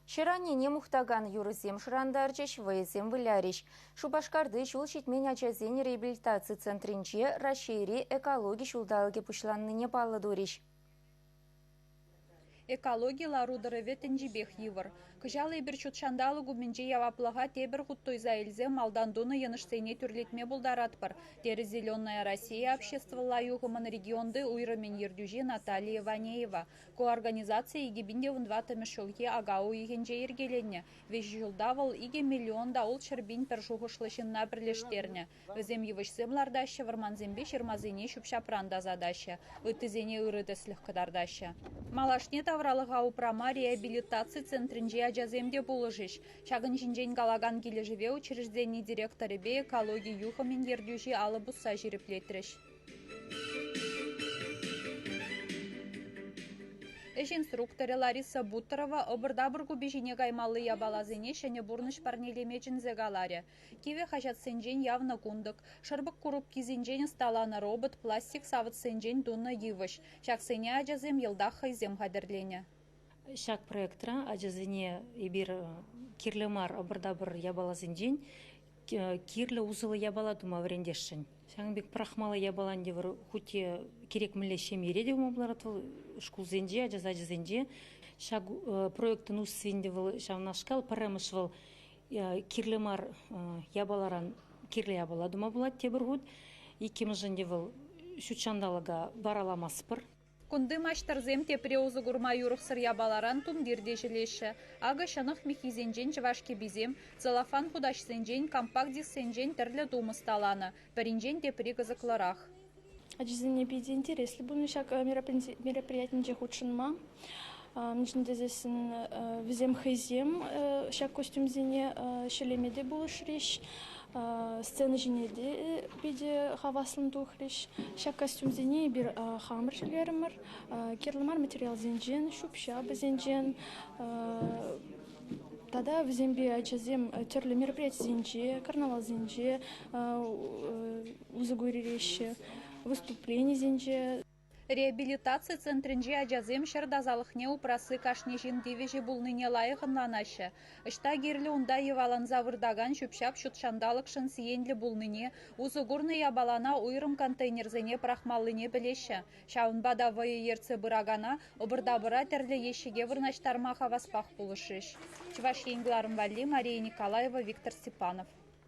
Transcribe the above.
Ширанине мухтаган юрызем шырандарчеш вызем выляриш. Шубашкарды шул шитмен ачазен реабилитации центринче расшири экологи шулдалге пушланныне палы дуриш. Экология ларудырыве тенжибех йывыр. Кыжалы бір чутшандалы губменже яваплыға тебір хуттой заэльзе малдандуны янышсейне түрлетме булдаратпыр. Тері «Зеленая Россия» общество лаюғымын регионды уйрымен ердюжи Наталья Ванеева. Коорганизация егебінде вындватымы шылге агау егенже ергеленне. Веш жылдавыл иге миллионда ол шырбин першуғышлышынна бірлештерне. Өзем евышсымлардашы варманзембе шырмазыне шупшапранда задаща. Үтізене үрідіслік кыдардаща. Малашне тавралыға упрама реабилитации центринже ажаземде болыжыш. Шагын жинжен галаган кележеве учреждений директоры бе экология юхымен ердюжи алыбуса жиреплетреш. Эш инструкторы Лариса Бутарова обырдабыргу бежине гаймалы ябалазыне шене бурныш парнелемечін зегаларе. Киве хажат сенжен явно кундык, шырбык куруп кизенжен сталаны робот, пластик савыт сенжен дуны йывыш. Шак сене ажазем елдах хайзем хадерлене. Шак проектра ажазыне ибир кирлемар обырдабыр ябалазынжен, кирлі узылы ябала дума врендешшін. Шаңбек прахмалы ябалан девір хуте керек мүлі шемере де умабларатыл шкулзенже, ажазенже. Шаг проекттын уссвендевіл шавнашкал парамышвыл кирлемар ябаларан кирлі ябала дума булат тебір худ. Икемжіндевіл шучандалыға бараламаспыр. Кунды маштарзем тепре узы гурма юрықсыр ябаларан тумдирде жилеші. Ага шанық мехизенжен жывашке бізем, целлофан худашсенжен, компакт-дисенжен тірлі думысталаны. Бірінжен тепре қызықларах. Ажизіне биде интереслі бұны шак мероприятинже худшынма. Міншіндезесін візем хайзем, шак костюмзене шелемеде болышреш. Сцена жинеде биде хаваслын тухреш. Шак костюмзене бір хамыр желерімір. Керлімар материал зенжен, шупша бізенжен. Тада візембе ачазем түрлі мероприятие зенже, карнавал зенже, узыгуререші, выступление зенже. Реабилитация центринже ажазем шырдазалықне упрасы кашнежин девежі бұлныне лайығынланашы. Ішта керлі унда евалан завырдаган шүпшап шутшандалық шын сиенлі бұлныне, узыгурны ябалана уйрым контейнерзене прахмалыне білеші. Шаунбада вайы ерцы бұрагана, обырда-бұра тәрлі ешіге вырнаштарма хаваспақ бұлышыш. Чуваш еңгіларым Валли, Мария Николаева, Виктор Степанов.